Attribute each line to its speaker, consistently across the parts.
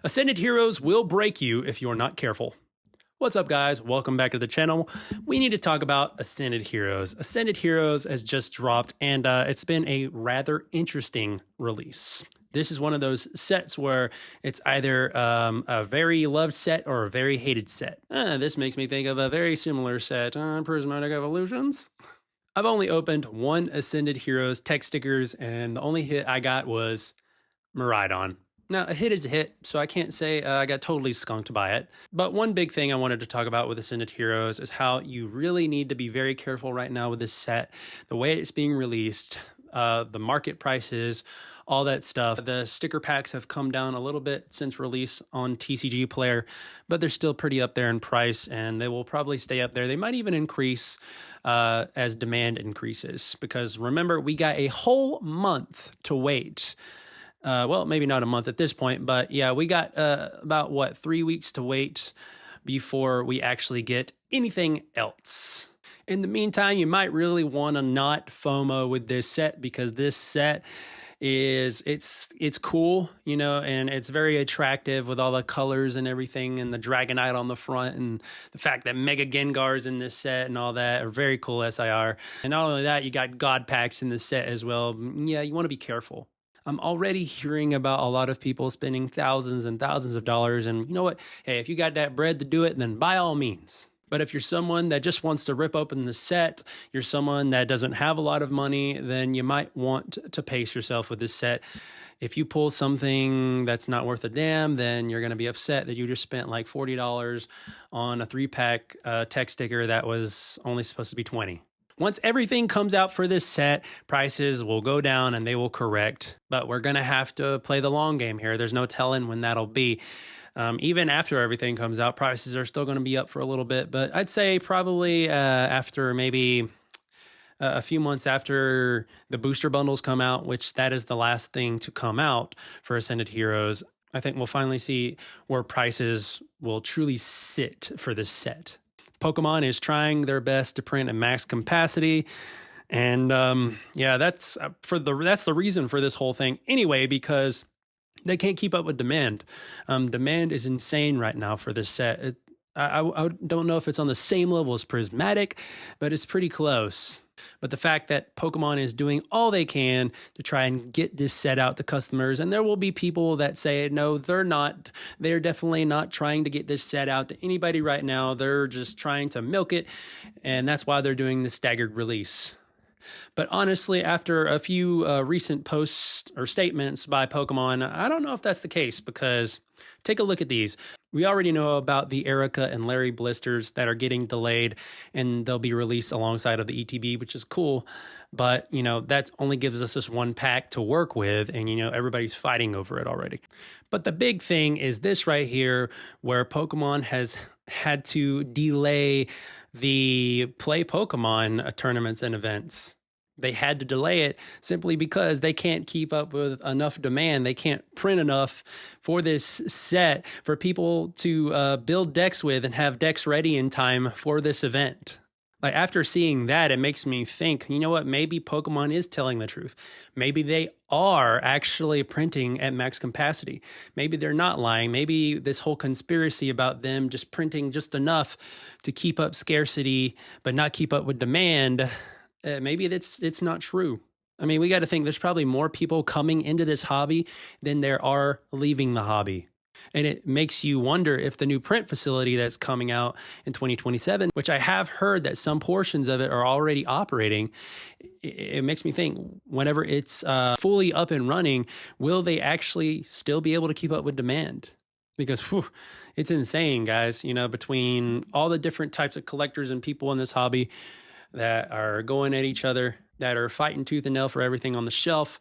Speaker 1: Ascended heroes will break you if you're not careful. What's up, guys? Welcome back to the channel. We need to talk about Ascended Heroes. Ascended Heroes has just dropped, and it's been a rather interesting release. This is one of those sets where it's either a very loved set or a very hated set. This makes me think of a very similar set, Prismatic Evolutions. I've only opened one Ascended Heroes tech stickers, and the only hit I got was Miraidon. Now, a hit is a hit, so I can't say I got totally skunked by it. But one big thing I wanted to talk about with Ascended Heroes is how you really need to be very careful right now with this set, the way it's being released, the market prices, all that stuff. The sticker packs have come down a little bit since release on TCG Player, but they're still pretty up there in price, and they will probably stay up there. They might even increase as demand increases, because remember, we got a whole month to wait. Well, maybe not a month at this point, but yeah, we got about 3 weeks to wait before we actually get anything else. In the meantime, you might really want to not FOMO with this set, because this set is it's cool, you know, and it's very attractive with all the colors and everything, and the Dragonite on the front, and the fact that Mega Gengar's in this set and all that are very cool SIR. And not only that, you got God packs in this set as well. Yeah, you want to be careful. I'm already hearing about a lot of people spending thousands and thousands of dollars, and you know what? Hey, if you got that bread to do it, then by all means. But if you're someone that just wants to rip open the set, you're someone that doesn't have a lot of money, then you might want to pace yourself with this set. If you pull something that's not worth a damn, then you're going to be upset that you just spent like $40 on a 3-pack tech sticker that was only supposed to be $20. Once everything comes out for this set, prices will go down and they will correct. But we're going to have to play the long game here. There's no telling when that'll be. Even after everything comes out, prices are still going to be up for a little bit. But I'd say probably after maybe a few months after the booster bundles come out, which that is the last thing to come out for Ascended Heroes, I think we'll finally see where prices will truly sit for this set. Pokemon is trying their best to print at max capacity, and yeah, that's the reason for this whole thing anyway, because they can't keep up with demand. Demand is insane right now for this set. I don't know if it's on the same level as Prismatic, but it's pretty close. But the fact that Pokemon is doing all they can to try and get this set out to customers, and there will be people that say, no, they're not. They're definitely not trying to get this set out to anybody right now. They're just trying to milk it, and that's why they're doing the staggered release. But honestly, after a few recent posts or statements by Pokemon, I don't know if that's the case, because take a look at these. We already know about the Erica and Larry blisters that are getting delayed, and they'll be released alongside of the ETB, which is cool. But, you know, that only gives us this one pack to work with, and, you know, everybody's fighting over it already. But the big thing is this right here, where Pokemon has had to delay the Play Pokemon tournaments and events. They had to delay it simply because they can't keep up with enough demand. They can't print enough for this set for people to build decks with and have decks ready in time for this event. Like, after seeing that, it makes me think, you know what, maybe Pokemon is telling the truth. Maybe they are actually printing at max capacity. Maybe they're not lying. Maybe this whole conspiracy about them just printing just enough to keep up scarcity but not keep up with demand, maybe it's not true. I mean, we got to think there's probably more people coming into this hobby than there are leaving the hobby. And it makes you wonder if the new print facility that's coming out in 2027, which I have heard that some portions of it are already operating, it makes me think, whenever it's fully up and running, will they actually still be able to keep up with demand? Because it's insane, guys, you know, between all the different types of collectors and people in this hobby that are going at each other, that are fighting tooth and nail for everything on the shelf.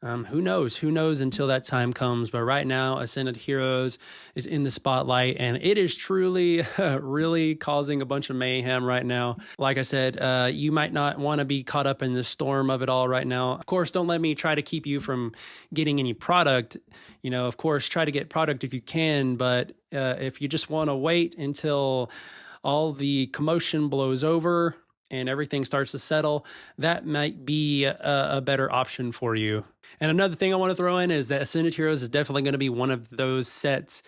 Speaker 1: Who knows? Who knows until that time comes? But right now, Ascended Heroes is in the spotlight, and it is truly really causing a bunch of mayhem right now. Like I said, you might not want to be caught up in the storm of it all right now. Of course, don't let me try to keep you from getting any product. You know, of course, try to get product if you can, but if you just want to wait until all the commotion blows over and everything starts to settle, that might be a better option for you. And another thing I want to throw in is that Ascended Heroes is definitely going to be one of those sets,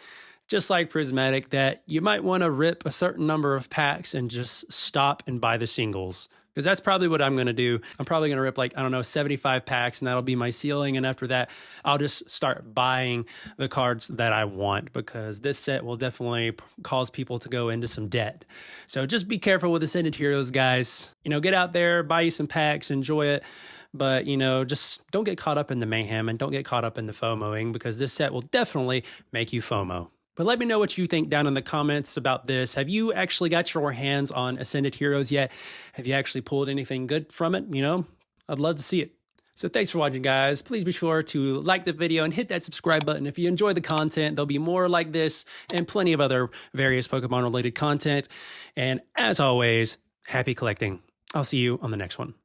Speaker 1: just like Prismatic, that you might want to rip a certain number of packs and just stop and buy the singles. Because that's probably what I'm going to do. I'm probably going to rip like, I don't know, 75 packs, and that'll be my ceiling. And after that, I'll just start buying the cards that I want, because this set will definitely cause people to go into some debt. So just be careful with Ascended Heroes, guys. You know, get out there, buy you some packs, enjoy it. But, you know, just don't get caught up in the mayhem and don't get caught up in the FOMOing, because this set will definitely make you FOMO. But let me know what you think down in the comments about this. Have you actually got your hands on Ascended Heroes yet? Have you actually pulled anything good from it? You know, I'd love to see it. So thanks for watching, guys. Please be sure to like the video and hit that subscribe button if you enjoy the content. There'll be more like this and plenty of other various Pokemon related content. And as always, happy collecting. I'll see you on the next one.